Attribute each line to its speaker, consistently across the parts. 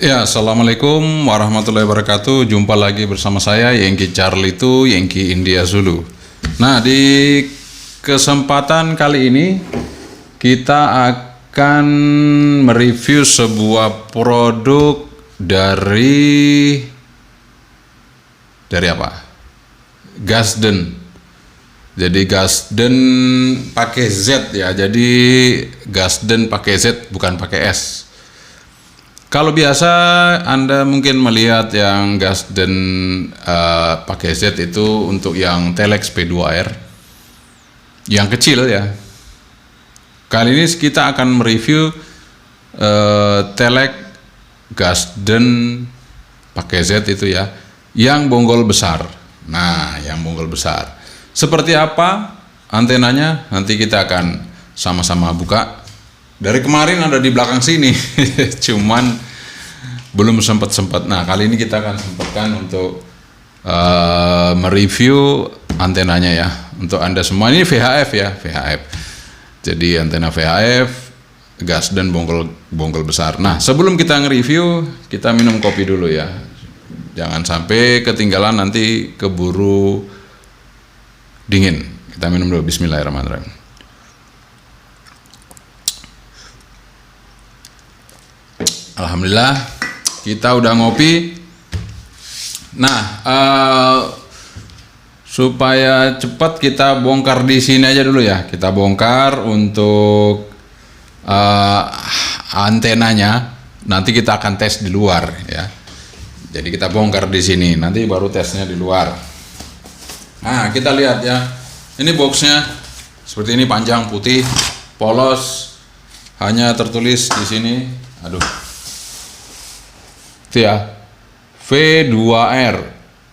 Speaker 1: Ya, Assalamualaikum warahmatullahi wabarakatuh. Jumpa lagi bersama saya, Yengki Charlie itu, Yengki India Zulu. Nah, di kesempatan kali ini kita akan mereview sebuah produk dari apa? Gasden. Jadi Gasden pakai Z ya. Jadi Gasden pakai Z bukan pakai S. Kalau biasa Anda mungkin melihat yang Gasden pakai Z itu untuk yang Telex P2R yang kecil ya. Kali ini kita akan mereview Telex Gasden pakai Z itu ya, yang bonggol besar. Nah, yang bonggol besar. Seperti apa antenanya? Nanti kita akan sama-sama buka. Dari kemarin ada di belakang sini, cuman belum sempat. Nah, kali ini kita akan sempatkan untuk mereview antenanya ya. Untuk Anda semua ini VHF ya, VHF. Jadi antena VHF, Gasden bonggol besar. Nah, sebelum kita nge-review, kita minum kopi dulu ya. Jangan sampai ketinggalan nanti keburu dingin. Kita minum dulu. Bismillahirrahmanirrahim. Alhamdulillah kita udah ngopi. Nah, supaya cepat kita bongkar di sini aja dulu ya. Kita bongkar untuk antenanya. Nanti kita akan tes di luar ya. Jadi kita bongkar di sini. Nanti baru tesnya di luar. Nah, kita lihat ya. Ini boxnya seperti ini, panjang, putih, polos. Hanya tertulis di sini. Aduh. Itu ya, V2R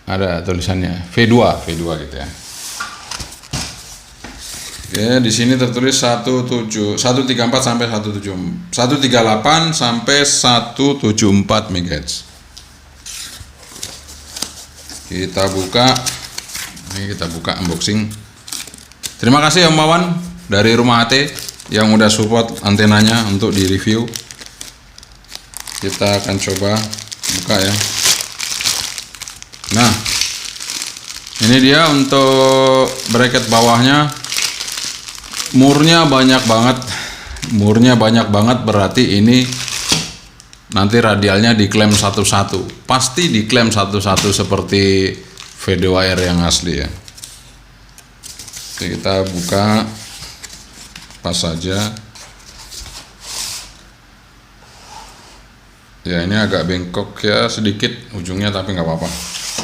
Speaker 1: ada tulisannya, V2 gitu ya. Oke, di sini tertulis 134 sampai 138 sampai 174 MHz. Kita buka. Ini kita buka unboxing. Terima kasih Om Wawan dari Rumah AT yang udah support antenanya untuk di review. Kita akan coba buka ya. Nah, ini dia untuk bracket bawahnya. Murnya banyak banget, berarti ini nanti radialnya diklaim satu-satu. Pasti diklaim satu-satu seperti V2R yang asli ya. Oke, kita buka pas saja. Ya, ini agak bengkok ya sedikit ujungnya, tapi nggak apa-apa.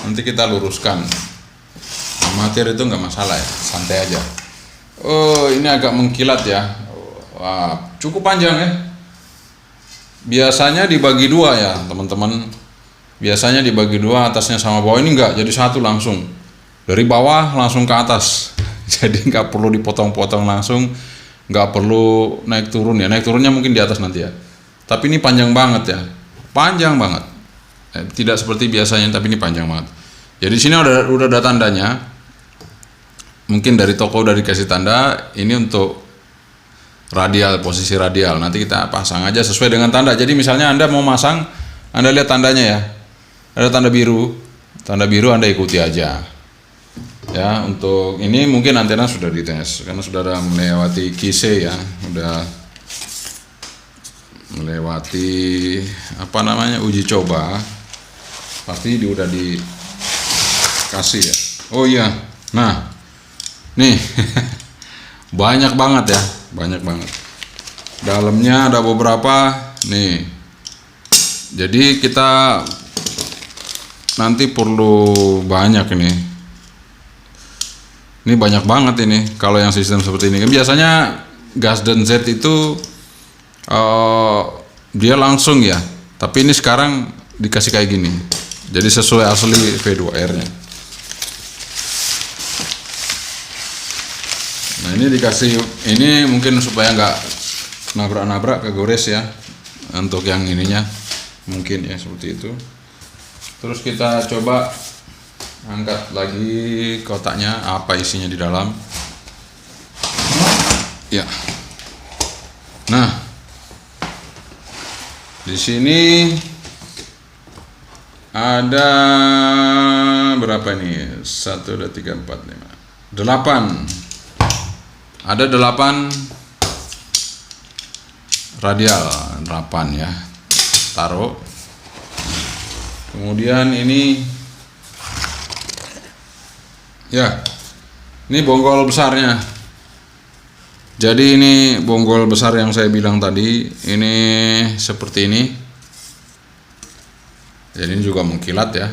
Speaker 1: Nanti kita luruskan. Amatir itu nggak masalah ya, santai aja. Oh, ini agak mengkilat ya. Wah, cukup panjang ya. Biasanya dibagi dua ya teman-teman. Biasanya dibagi dua, atasnya sama bawah. Ini nggak, jadi satu langsung. Dari bawah langsung ke atas. Jadi nggak perlu dipotong-potong langsung. Nggak perlu naik turun ya. Naik turunnya mungkin di atas nanti ya. Tapi ini panjang banget ya. Panjang banget, tidak seperti biasanya, tapi ini panjang banget. Jadi di sini udah ada tandanya. Mungkin dari toko udah dikasih tanda. Ini untuk radial, posisi radial. Nanti kita pasang aja sesuai dengan tanda. Jadi misalnya Anda mau masang, Anda lihat tandanya ya. Ada tanda biru. Tanda biru Anda ikuti aja. Ya, untuk ini mungkin antena sudah dites karena sudah ada melewati QC ya, udah melewati uji coba, pasti udah dikasih ya. Oh iya, nah nih banyak banget ya, banyak banget. Dalamnya ada beberapa nih, jadi kita nanti perlu banyak ini banyak banget ini. Kalau yang sistem seperti ini kan biasanya Gasden Z itu dia langsung ya, tapi ini sekarang dikasih kayak gini, jadi sesuai asli V2R nya. Nah, ini dikasih ini mungkin supaya nggak nabrak-nabrak, kegores ya, untuk yang ininya mungkin ya seperti itu. Terus kita coba angkat lagi kotaknya, apa isinya di dalam ya. Nah, di sini ada berapa ini? 1, 2, 3, 4, 5, 8. Ada 8 radial, 8 ya. Taruh. Kemudian ini ya, ini bonggol besarnya. Jadi ini bonggol besar yang saya bilang tadi, ini seperti ini. Jadi ini juga mengkilat ya.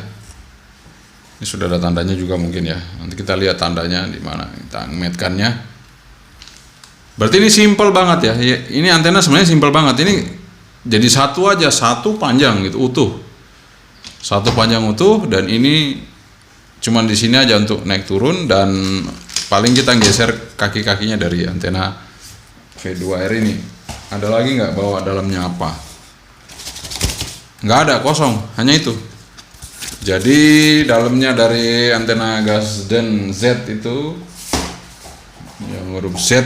Speaker 1: Ini sudah ada tandanya juga mungkin ya. Nanti kita lihat tandanya di mana, kita ngemetkannya. Berarti ini simple banget ya. Ini antena sebenarnya simple banget. Ini jadi satu aja, satu panjang gitu, utuh. Satu panjang utuh, dan ini cuman di sini aja untuk naik turun, dan paling kita geser kaki-kakinya dari antena V2R ini. Ada lagi nggak bawa dalamnya apa? Nggak ada, kosong, hanya itu. Jadi dalamnya dari antena Gasden Z itu yang huruf Z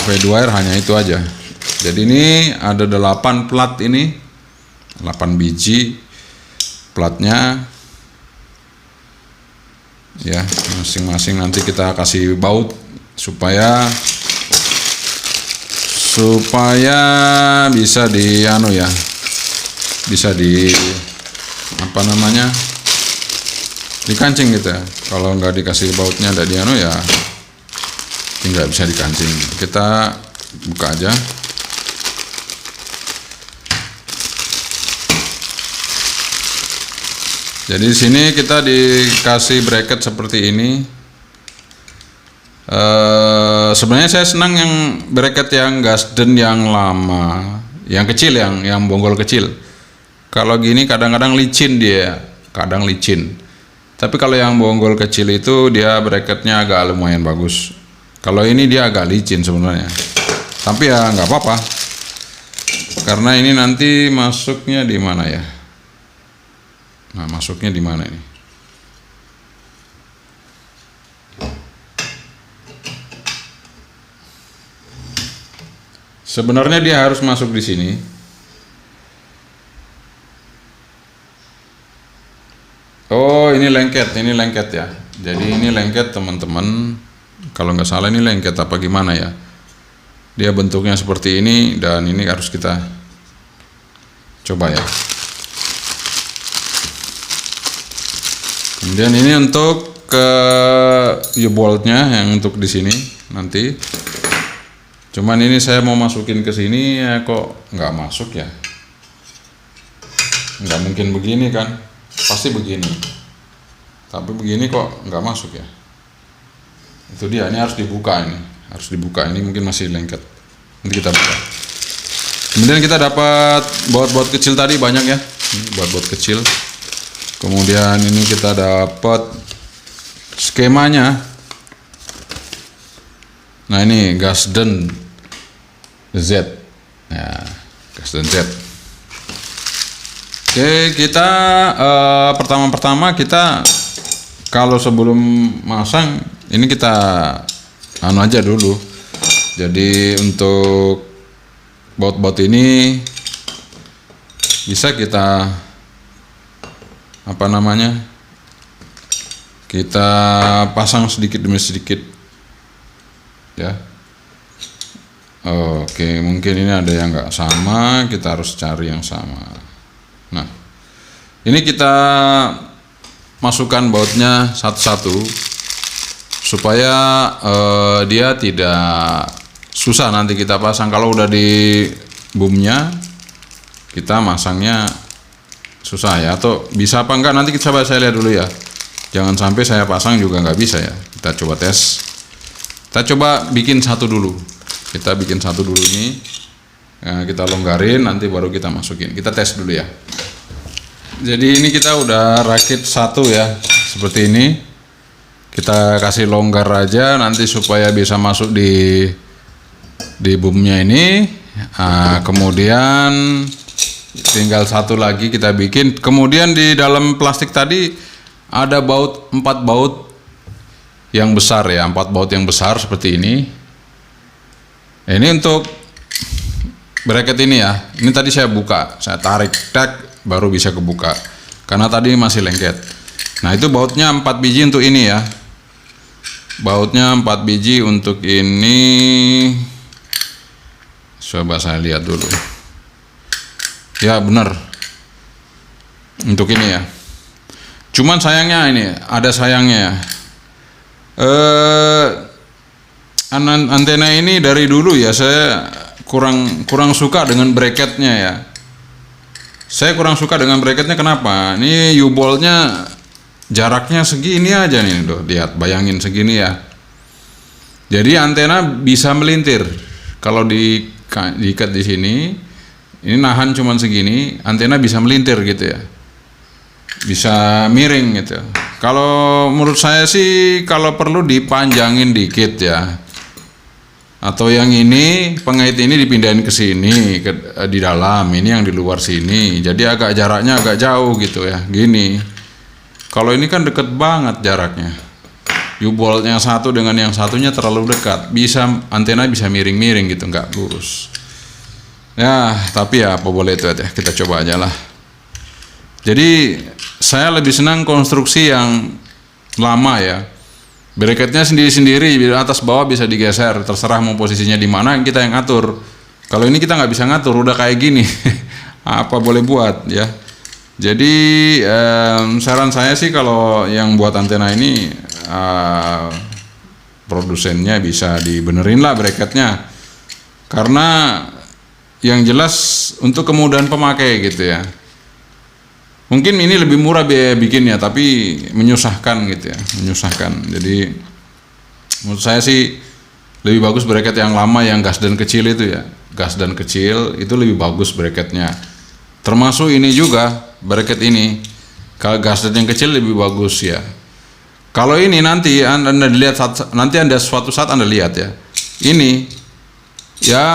Speaker 1: V2R hanya itu aja. Jadi ini ada 8 plat, ini 8 biji platnya ya, masing-masing nanti kita kasih baut supaya bisa di ya, bisa di apa namanya, dikancing gitu ya. Kalau nggak dikasih bautnya ada di ya nggak bisa dikancing. Kita buka aja. Jadi di sini kita dikasih bracket seperti ini. Sebenarnya saya senang yang bracket yang Gasden yang lama, yang kecil, yang bonggol kecil. Kalau gini kadang-kadang licin dia, kadang licin. Tapi kalau yang bonggol kecil itu dia bracketnya agak lumayan bagus. Kalau ini dia agak licin sebenarnya. Tapi ya nggak apa-apa. Karena ini nanti masuknya di mana ya? Nah, masuknya di mana ini? Sebenarnya dia harus masuk di sini. Oh, ini lengket ya. Jadi ini lengket teman-teman. Kalau nggak salah ini lengket apa gimana ya? Dia bentuknya seperti ini, dan ini harus kita coba ya. Kemudian ini untuk ke U-boltnya yang untuk di sini nanti. Cuman ini saya mau masukin ke sini ya, kok nggak masuk ya? Nggak mungkin begini kan? Pasti begini. Tapi begini kok nggak masuk ya? Itu dia. Ini harus dibuka ini. Harus dibuka. Ini mungkin masih lengket. Nanti kita buka. Kemudian kita dapat baut-baut kecil tadi banyak ya. Ini baut-baut kecil. Kemudian ini kita dapat skemanya. Nah ini Gasden Z ya, Gasden Z. Oke, kita pertama-tama kita kalau sebelum masang ini kita aja dulu. Jadi untuk baut-baut ini bisa kita kita pasang sedikit demi sedikit ya. Oke, mungkin ini ada yang nggak sama, kita harus cari yang sama. Nah, ini kita masukkan bautnya satu-satu supaya dia tidak susah nanti kita pasang. Kalau udah di boomnya kita masangnya susah ya, atau bisa apa enggak nanti saya lihat dulu ya. Jangan sampai saya pasang juga nggak bisa ya. Kita coba tes. Kita coba bikin satu dulu. Kita bikin satu dulu ini. Nah, kita longgarin, nanti baru kita masukin. Kita tes dulu ya. Jadi ini kita udah rakit satu ya, seperti ini. Kita kasih longgar aja nanti supaya bisa masuk di boomnya ini. Nah, kemudian tinggal satu lagi kita bikin. Kemudian di dalam plastik tadi ada 4 baut yang besar ya, 4 baut yang besar seperti ini. Ini untuk bracket ini ya. Ini tadi saya buka, saya tarik, baru bisa kebuka, karena tadi masih lengket. Nah itu bautnya 4 biji untuk ini ya, bautnya 4 biji untuk ini. Coba saya lihat dulu ya, benar untuk ini ya. Cuman sayangnya ini ada sayangnya antena ini dari dulu ya saya kurang suka dengan bracketnya ya. Saya kurang suka dengan bracketnya. Kenapa? Ini U-boltnya jaraknya segini aja nih, tuh lihat, bayangin segini ya. Jadi antena bisa melintir kalau diikat di sini. Ini nahan cuman segini, antena bisa melintir gitu ya, bisa miring gitu. Kalau menurut saya sih kalau perlu dipanjangin dikit ya, atau yang ini pengait ini dipindahin ke sini, di dalam, ini yang di luar sini, jadi agak jaraknya agak jauh gitu ya, gini. Kalau ini kan deket banget jaraknya, U-bolt yang satu dengan yang satunya terlalu dekat, bisa antena bisa miring-miring gitu, nggak lurus ya. Tapi ya apa boleh, itu aja, kita coba aja lah. Jadi saya lebih senang konstruksi yang lama ya, bracketnya sendiri-sendiri, atas bawah bisa digeser, terserah mau posisinya di mana, kita yang ngatur. Kalau ini kita nggak bisa ngatur, udah kayak gini apa boleh buat ya. Jadi saran saya sih kalau yang buat antena ini, produsennya bisa dibenerin lah bracketnya, karena yang jelas untuk kemudahan pemakai gitu ya. Mungkin ini lebih murah biaya bikinnya, tapi menyusahkan gitu ya, menyusahkan. Jadi menurut saya sih lebih bagus bracket yang lama, yang gas dan kecil itu ya, gas dan kecil itu lebih bagus bracketnya. Termasuk ini juga, bracket ini kalau gas dan yang kecil lebih bagus ya. Kalau ini nanti anda lihat, nanti anda suatu saat anda lihat ya, ini ya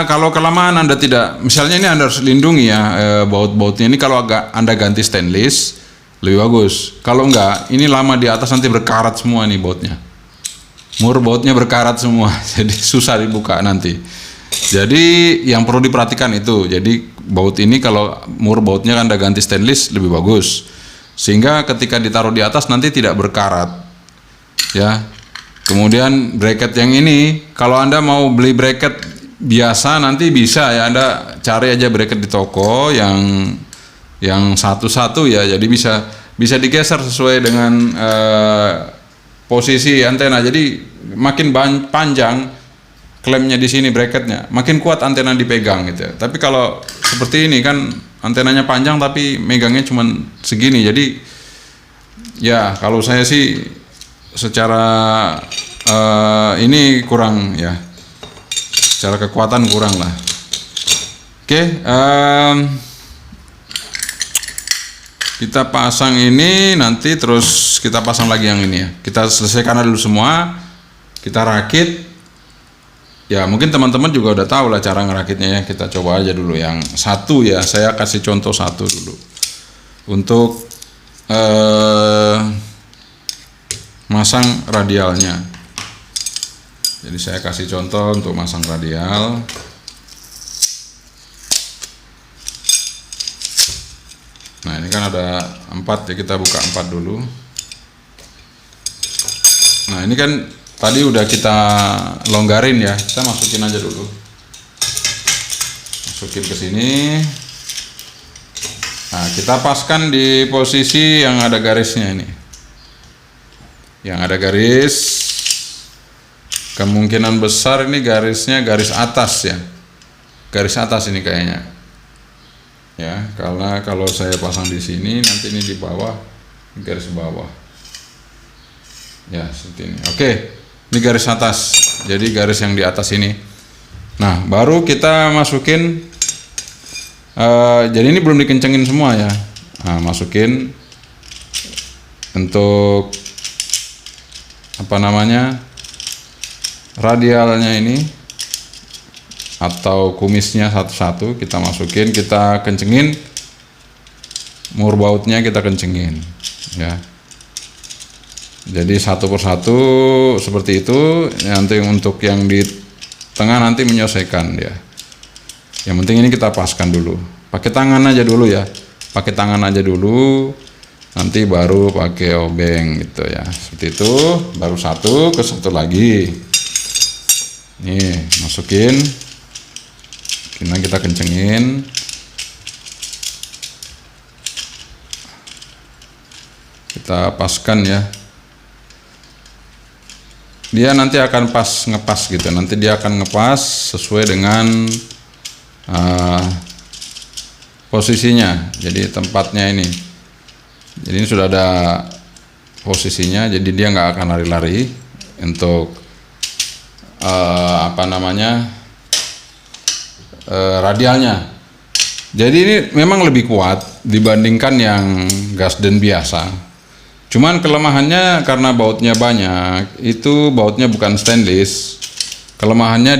Speaker 1: kalau kelamaan anda tidak, misalnya ini anda harus lindungi ya baut-bautnya ini. Kalau agak anda ganti stainless lebih bagus. Kalau enggak, ini lama di atas nanti berkarat semua nih bautnya, mur bautnya berkarat semua jadi susah dibuka nanti. Jadi yang perlu diperhatikan itu, jadi baut ini kalau mur bautnya anda ganti stainless lebih bagus, sehingga ketika ditaruh di atas nanti tidak berkarat ya. Kemudian bracket yang ini, kalau anda mau beli bracket biasa nanti bisa ya, anda cari aja bracket di toko yang satu-satu ya, jadi bisa digeser sesuai dengan posisi antena. Jadi makin panjang klemnya di sini bracketnya, makin kuat antena dipegang gitu ya. Tapi kalau seperti ini kan antenanya panjang tapi megangnya cuman segini, jadi ya kalau saya sih secara ini kurang ya, secara kekuatan kurang lah. Oke, kita pasang ini, nanti terus kita pasang lagi yang ini ya. Kita selesaikan dulu semua, kita rakit. Ya mungkin teman-teman juga udah tahu lah cara ngerakitnya ya. Kita coba aja dulu yang satu ya, saya kasih contoh satu dulu untuk masang radialnya. Jadi saya kasih contoh untuk masang radial. Nah ini kan ada 4 ya, kita buka 4 dulu. Nah ini kan tadi udah kita longgarin ya, kita masukin aja dulu, masukin ke sini. Nah kita paskan di posisi yang ada garisnya ini, yang ada garis. Kemungkinan besar ini garisnya garis atas ya, garis atas ini kayaknya ya, karena kalau saya pasang di sini nanti ini di bawah, garis bawah ya seperti ini. Oke, ini garis atas, jadi garis yang di atas ini. Nah baru kita masukin, jadi ini belum dikencengin semua ya. Nah, masukin untuk apa namanya, radialnya ini atau kumisnya satu-satu kita masukin, kita kencengin, mur bautnya kita kencengin ya. Jadi satu persatu seperti itu. Nanti untuk yang di tengah nanti menyesuaikan ya. Yang penting ini kita paskan dulu, pakai tangan aja dulu ya. pakai tangan aja dulu, nanti baru pakai obeng gitu ya, seperti itu. Baru satu ke satu lagi, nih masukin, kita kencengin, kita paskan ya. Dia nanti akan ngepas gitu, nanti dia akan ngepas sesuai dengan posisinya. Jadi tempatnya ini, jadi ini sudah ada posisinya, jadi dia nggak akan lari-lari untuk radialnya. Jadi ini memang lebih kuat dibandingkan yang Gasden biasa. Cuman kelemahannya karena bautnya banyak, itu bautnya bukan stainless. Kelemahannya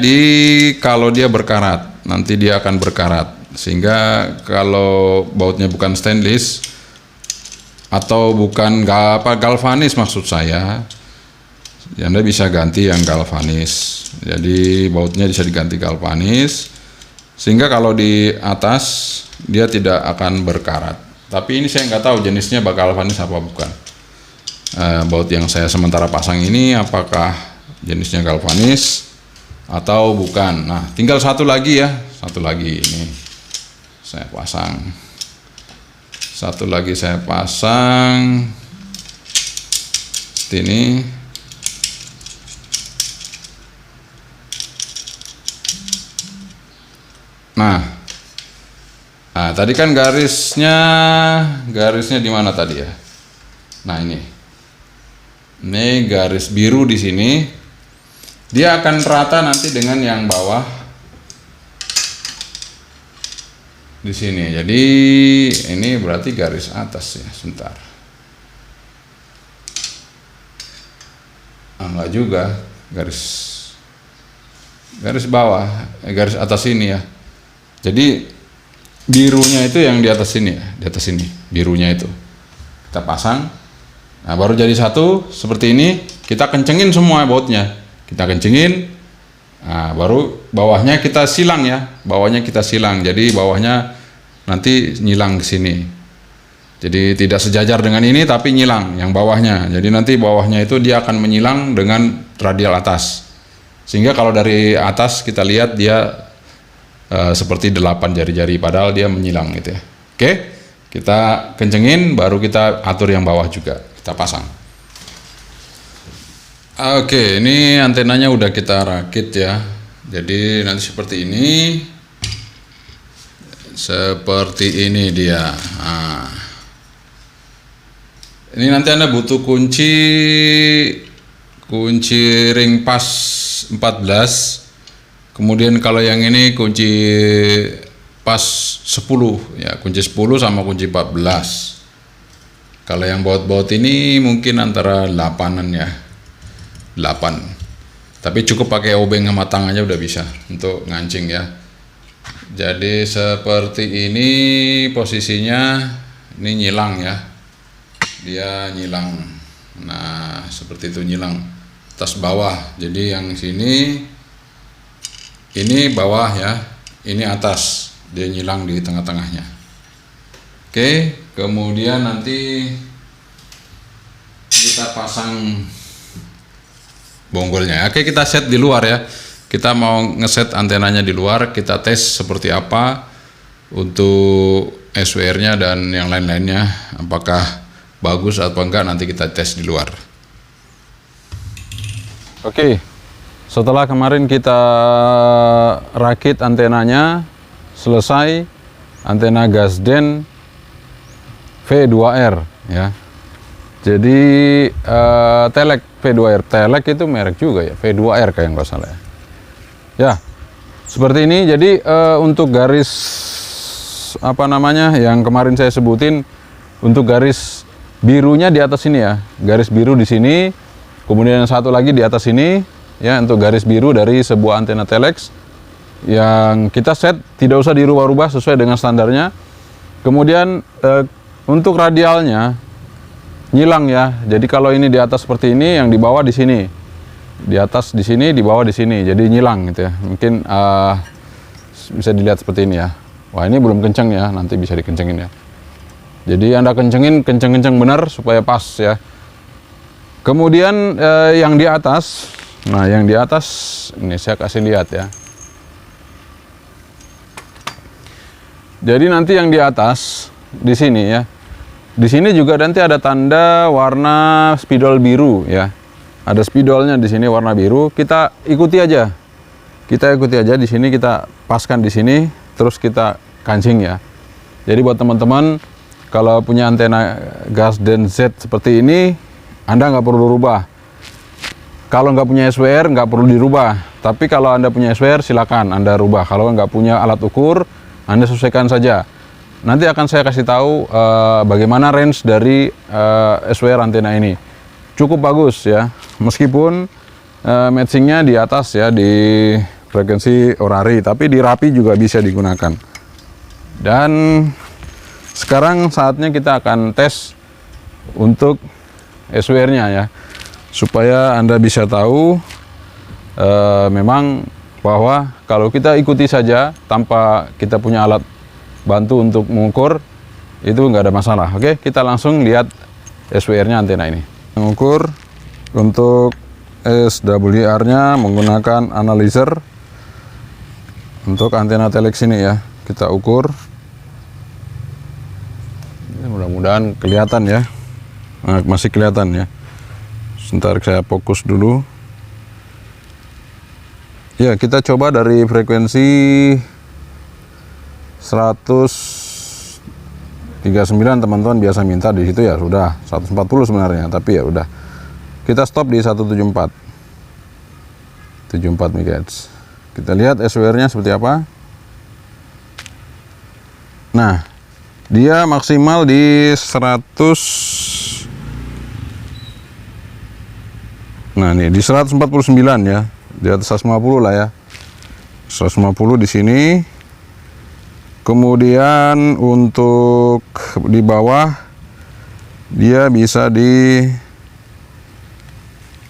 Speaker 1: kalau dia berkarat, nanti dia akan berkarat. Sehingga kalau bautnya bukan stainless atau bukan galvanis maksud saya, Anda bisa ganti yang galvanis. Jadi bautnya bisa diganti galvanis, sehingga kalau di atas dia tidak akan berkarat. Tapi ini saya nggak tahu jenisnya galvanis apa bukan. Baut yang saya sementara pasang ini apakah jenisnya galvanis atau bukan. Nah, tinggal satu lagi ya, satu lagi ini saya pasang, satu lagi saya pasang seperti ini. Nah, tadi kan garisnya di mana tadi ya? Nah, ini garis biru di sini, dia akan rata nanti dengan yang bawah di sini. Jadi ini berarti garis atas ya, sebentar. Enggak juga, garis bawah, garis atas ini ya. Jadi birunya itu yang di atas sini ya, di atas sini birunya itu kita pasang. Nah, baru jadi satu seperti ini. Kita kencengin semua bautnya, kita kencengin. Nah, baru bawahnya kita silang ya, bawahnya kita silang. Jadi bawahnya nanti nyilang ke sini. Jadi tidak sejajar dengan ini, tapi nyilang yang bawahnya. Jadi nanti bawahnya itu dia akan menyilang dengan radial atas. Sehingga kalau dari atas kita lihat dia seperti 8 jari-jari, padahal dia menyilang gitu ya. Oke, kita kencengin, baru kita atur yang bawah juga. Kita pasang. Oke, ini antenanya udah kita rakit ya. Jadi nanti seperti ini. Seperti ini dia. Nah, ini nanti Anda butuh kunci ring pas 14. Kemudian kalau yang ini kunci pas 10 ya, kunci 10 sama kunci 14. Kalau yang baut-baut ini mungkin antara 8-an ya, 8. Tapi cukup pakai obeng sama tang aja udah bisa untuk ngancing ya. Jadi seperti ini posisinya, ini nyilang ya, dia nyilang. Nah, seperti itu nyilang atas bawah. Jadi yang sini ini bawah ya, ini atas, dia nyilang di tengah-tengahnya. Oke, kemudian nanti kita pasang bonggolnya. Oke, kita set di luar ya. Kita mau ngeset antenanya di luar, kita tes seperti apa untuk SWR-nya dan yang lain-lainnya, apakah bagus atau enggak, nanti kita tes di luar. Oke, setelah kemarin kita rakit antenanya selesai, antena Gasden V2R ya. Jadi Telek V2R, Telek itu merek juga ya, V2R kayak nggak salah ya. Ya, seperti ini. Jadi untuk garis yang kemarin saya sebutin, untuk garis birunya di atas sini ya, garis biru di sini. Kemudian yang satu lagi di atas ini ya, untuk garis biru dari sebuah antena Telex yang kita set, tidak usah dirubah-rubah sesuai dengan standarnya. Kemudian untuk radialnya nyilang ya. Jadi kalau ini di atas seperti ini, yang di bawah di sini, di atas di sini, di bawah di sini, jadi nyilang gitu ya. Mungkin bisa dilihat seperti ini ya. Wah, ini belum kenceng ya, nanti bisa dikencengin ya. Jadi Anda kenceng-kenceng benar supaya pas ya. Kemudian yang di atas, nah yang di atas ini saya kasih lihat ya. Jadi nanti yang di atas di sini ya. Di sini juga nanti ada tanda warna spidol biru ya. Ada spidolnya di sini warna biru. Kita ikuti aja. Kita ikuti aja di sini, kita paskan di sini, terus kita kancing ya. Jadi buat teman-teman kalau punya antena Gasden Z seperti ini, Anda nggak perlu rubah. Kalau nggak punya SWR nggak perlu dirubah. Tapi kalau Anda punya SWR silakan Anda rubah. Kalau nggak punya alat ukur, Anda sesuaikan saja. Nanti akan saya kasih tahu bagaimana range dari SWR antena ini. Cukup bagus ya, meskipun matchingnya di atas ya, di frekuensi Orari, tapi di Rapi juga bisa digunakan. Dan sekarang saatnya kita akan tes untuk SWR-nya ya, supaya Anda bisa tahu memang bahwa kalau kita ikuti saja tanpa kita punya alat bantu untuk mengukur, itu nggak ada masalah. Oke, kita langsung lihat SWR-nya antena ini. Mengukur untuk SWR-nya menggunakan analyzer. Untuk antena telex ini ya, kita ukur. Mudah-mudahan kelihatan ya. Nah, masih kelihatan ya. Sebentar saya fokus dulu. Ya, kita coba dari frekuensi 139, teman-teman biasa minta di situ ya, sudah 140 sebenarnya, tapi ya udah. Kita stop di 174 MHz. Kita lihat SWR-nya seperti apa. Nah, dia maksimal di 100. Nah, ini di 149 ya. Di atas 150 lah ya. 150 di sini. Kemudian untuk di bawah dia bisa di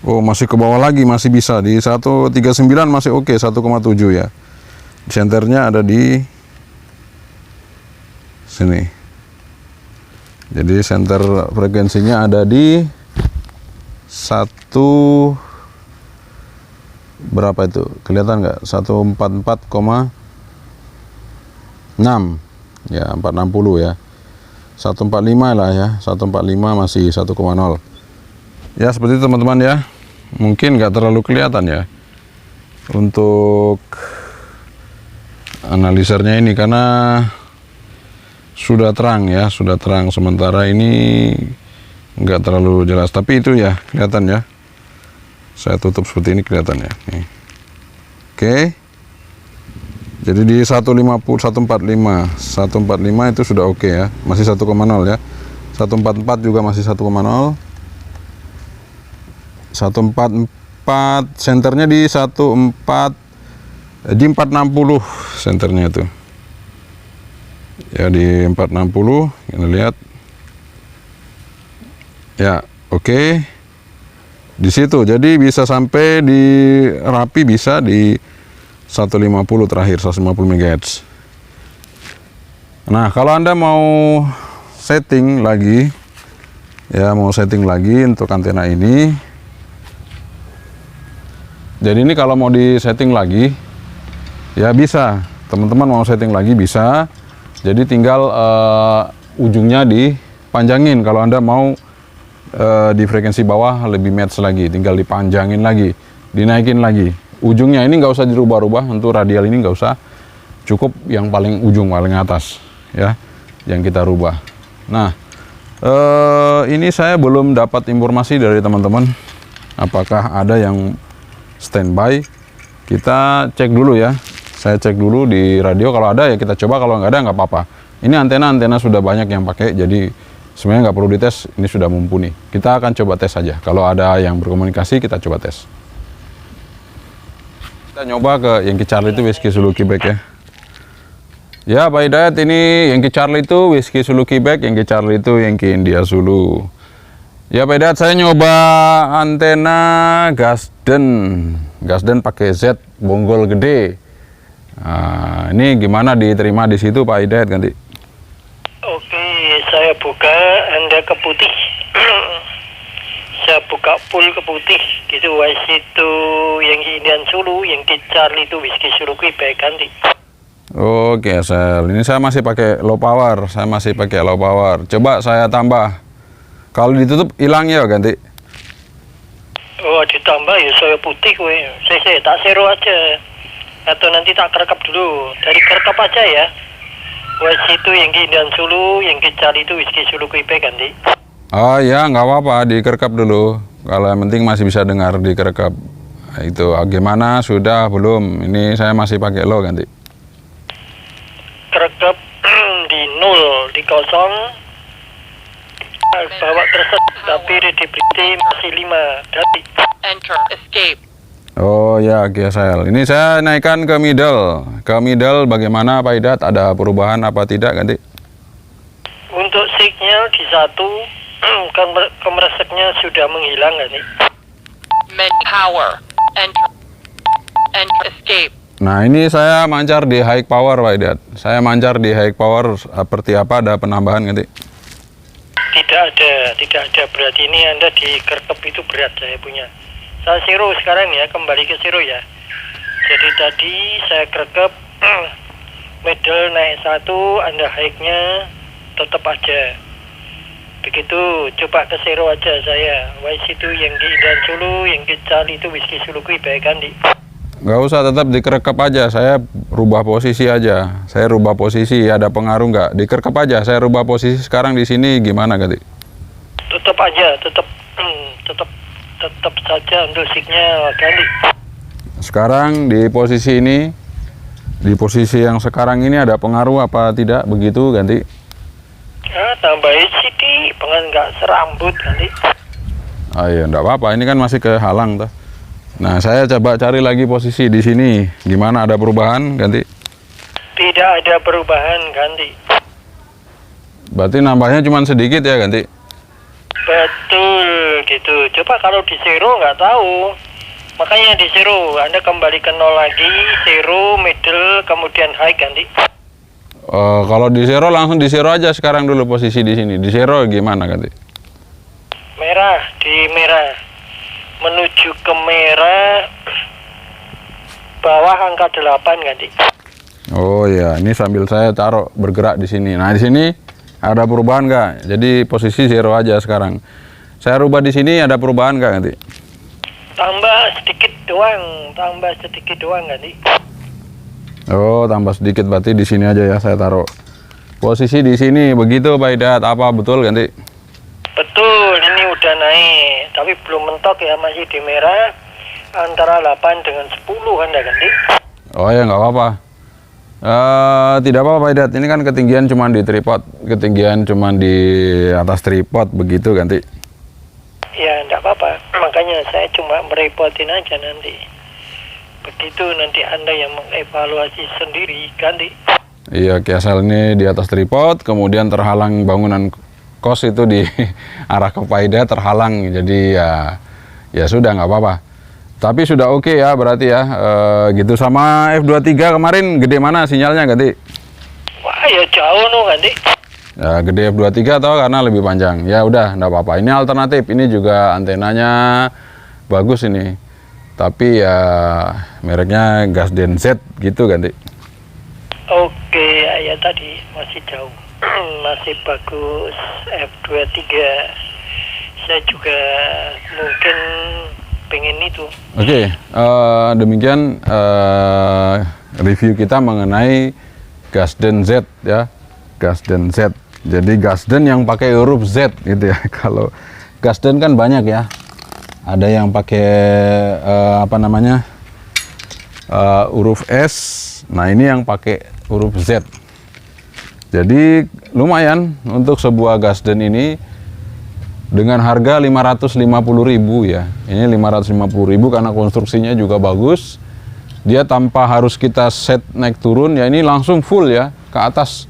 Speaker 1: masih ke bawah lagi, masih bisa di 139 masih oke, 1,7 ya. Senternya ada di sini. Jadi senter frekuensinya ada di berapa itu? Kelihatan nggak? 144,6 ya, 460 ya. 145 lah ya, 145 masih 1,0. Ya seperti itu teman-teman ya. Mungkin nggak terlalu kelihatan ya untuk analisernya ini karena sudah terang ya, sudah terang. Sementara ini nggak terlalu jelas, tapi itu ya kelihatan ya. Saya tutup seperti ini kelihatan ya. Nih. Oke. Jadi di 145 itu sudah oke ya, masih 1,0 ya. 144 juga masih 1,0. 144 senternya di 460 senternya itu. Ya di 460 kita lihat. Ya, oke. Di situ. Jadi bisa sampai di Rapi bisa di 150 terakhir, 150 MHz. Nah, kalau Anda mau setting lagi ya, mau setting lagi untuk antena ini. Jadi ini kalau mau di setting lagi ya bisa, teman-teman mau setting lagi bisa. Jadi tinggal ujungnya dipanjangin. Kalau Anda mau di frekuensi bawah lebih match lagi, tinggal dipanjangin lagi, dinaikin lagi. Ujungnya ini nggak usah dirubah-rubah, untuk radial ini nggak usah, cukup yang paling ujung, paling atas ya, yang kita rubah. Nah, ini saya belum dapat informasi dari teman-teman apakah ada yang standby. Kita cek dulu ya, saya cek dulu di radio, kalau ada ya kita coba, kalau nggak ada nggak apa-apa. Ini antena sudah banyak yang pakai, jadi sebenarnya nggak perlu dites, ini sudah mumpuni. Kita akan coba tes saja, kalau ada yang berkomunikasi kita coba tes. Kita nyoba ke Yankee Charlie itu Whiskey Zulu Quebec ya. Ya Pak Hidayat, ini Yankee Charlie itu Whiskey Zulu Quebec, Yankee Charlie itu Yankee India Zulu. Ya Pak Hidayat, saya nyoba antena Gasden pakai Z bonggol gede. Nah, ini gimana diterima di situ Pak Hidayat ganti?
Speaker 2: Oke, saya buka, Anda ke putih. Saya buka full ke putih gitu. Itu yang Indian Sulu, yang Charlie itu Whiskey Sulu Quebec ganti.
Speaker 1: Oke, Sel. Ini saya masih pakai low power. Coba saya tambah. Kalau ditutup hilang ya ganti.
Speaker 2: Oh, ditambah ya saya putih we. Saya tak zero aja. Atau nanti tak kerekap dulu. Dari kerekap aja ya. Itu yang Indian Sulu, yang Charlie itu Whiskey Sulu Quebec ganti.
Speaker 1: Oh ya, nggak apa-apa, dikerekap dulu. Kalau yang penting masih bisa dengar dikerekap. Itu gimana? Sudah belum? Ini saya masih pakai low ganti.
Speaker 2: Kerekap di 0, di 0. Bawa terset, tapi readability masih 5 ganti.
Speaker 3: Enter, escape.
Speaker 1: Oh ya, GSL. Ini saya naikkan ke middle. Ke middle bagaimana Pak Idat? Ada perubahan apa tidak ganti?
Speaker 2: Untuk signal di 1, kemereseknya sudah menghilang ganti.
Speaker 3: Menu power. Enter. Enter, escape.
Speaker 1: Nah, ini saya mancar di high power Pak Idat. Saya mancar di high power seperti apa? Ada penambahan ganti?
Speaker 2: Tidak ada. Berarti ini Anda di kerekap itu berat saya punya. Saya zero sekarang ya, kembali ke zero ya. Jadi tadi saya kerekap middle naik 1, Anda high-nya tetap aja. Begitu, coba ke zero aja saya. Itu yang di Indian Sulu, yang di Charlie itu Whiskey Sulu Quebec ganti.
Speaker 1: Nggak usah, tetap dikerekap aja. Saya rubah posisi aja. Ada pengaruh nggak? Dikerekap aja. Saya rubah posisi sekarang di sini gimana ganti?
Speaker 2: Tetap aja, tetap saja untuk signal ganti.
Speaker 1: Sekarang di posisi ini, di posisi yang sekarang ini ada pengaruh apa tidak? Begitu ganti?
Speaker 2: Tambahin CD, pengen nggak serambut ganti.
Speaker 1: Oh iya, enggak apa-apa. Ini kan masih kehalang tuh. Nah, saya coba cari lagi posisi di sini. Gimana, ada perubahan ganti?
Speaker 2: Tidak ada perubahan ganti.
Speaker 1: Berarti nambahnya cuma sedikit ya ganti?
Speaker 2: Betul gitu. Coba kalau di zero nggak tahu. Makanya di zero Anda kembali ke 0 lagi, zero, middle, kemudian high ganti.
Speaker 1: Kalau di zero langsung di zero aja sekarang dulu posisi di sini. Di zero gimana ganti?
Speaker 2: Merah, di merah. Menuju ke merah, bawah angka 8 ganti.
Speaker 1: Oh ya, ini sambil saya taruh bergerak di sini. Nah, di sini ada perubahan nggak? Jadi posisi zero aja sekarang. Saya rubah di sini, ada perubahan nggak ganti?
Speaker 2: Tambah sedikit doang ganti.
Speaker 1: Oh, tambah sedikit, berarti di sini aja ya saya taruh. Posisi di sini begitu Pak Idat, apa betul ganti?
Speaker 2: Betul, ini udah naik, tapi belum mentok ya, masih di merah antara 8 dengan 10 Anda ganti.
Speaker 1: Oh ya, nggak apa-apa. Tidak apa-apa Pak Idat, ini kan ketinggian cuma di tripod, di atas tripod begitu ganti.
Speaker 2: Ya, enggak apa-apa, makanya saya cuma merepotin aja nanti. Begitu nanti Anda yang mengevaluasi sendiri ganti.
Speaker 1: Iya, Kiasel ini di atas tripod, kemudian terhalang bangunan kos itu di arah ke Pak Idat terhalang, jadi ya sudah nggak apa-apa. Tapi sudah oke ya berarti ya, gitu. Sama F23 kemarin gede mana sinyalnya ganti?
Speaker 2: Wah ya jauh no ganti.
Speaker 1: Ya gede F23 atau karena lebih panjang. Ya udah nggak apa-apa. Ini alternatif, ini juga antenanya bagus ini. Tapi ya mereknya Gasden Z gitu ganti.
Speaker 2: Oke, ya tadi masih jauh. Masih bagus F23. Saya juga mungkin pengen itu.
Speaker 1: Oke, demikian review kita mengenai Gasden Z ya, Gasden Z. Jadi Gasden yang pakai huruf Z gitu ya. Kalau Gasden kan banyak ya. Ada yang pakai huruf S. Nah, ini yang pakai huruf Z. Jadi lumayan untuk sebuah Gasden ini dengan harga 550.000 ya. Ini 550.000 karena konstruksinya juga bagus. Dia tanpa harus kita set naik turun ya, ini langsung full ya ke atas.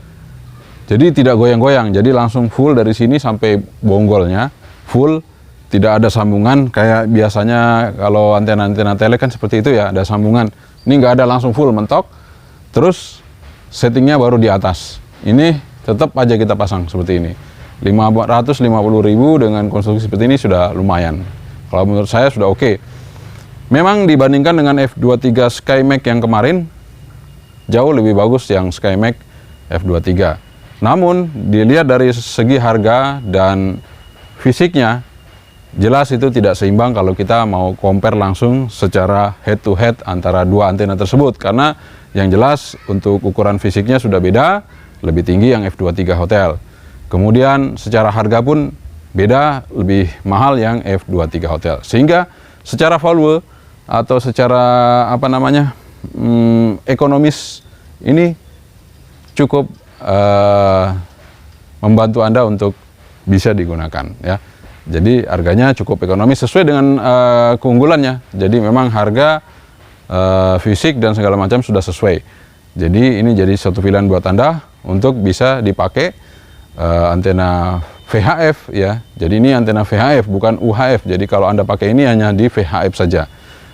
Speaker 1: Jadi tidak goyang-goyang. Jadi langsung full dari sini sampai bonggolnya full. Tidak ada sambungan kayak biasanya kalau antena-antena tele kan seperti itu ya, ada sambungan. Ini nggak ada, langsung full mentok. Terus settingnya baru di atas. Ini
Speaker 4: tetap aja kita pasang seperti ini. 550.000 dengan konstruksi seperti ini sudah lumayan. Kalau menurut saya sudah oke. Memang dibandingkan dengan F23 SkyMax yang kemarin, jauh lebih bagus yang SkyMax F23. Namun dilihat dari segi harga dan fisiknya, jelas itu tidak seimbang kalau kita mau compare langsung secara head to head antara dua antena tersebut. Karena yang jelas untuk ukuran fisiknya sudah beda, lebih tinggi yang F23 Hotel. Kemudian secara harga pun beda, lebih mahal yang F23 Hotel. Sehingga secara value atau secara ekonomis ini cukup membantu Anda untuk bisa digunakan ya. Jadi harganya cukup ekonomis sesuai dengan keunggulannya. Jadi memang harga, fisik dan segala macam sudah sesuai. Jadi ini jadi satu pilihan buat Anda untuk bisa dipakai antena VHF ya. Jadi ini antena VHF bukan UHF. Jadi kalau Anda pakai ini hanya di VHF saja.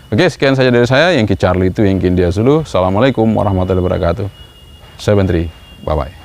Speaker 4: Oke, sekian saja dari saya. Yankee Charlie itu Yankee India Zulu. Assalamualaikum warahmatullahi wabarakatuh. 73. Bye bye.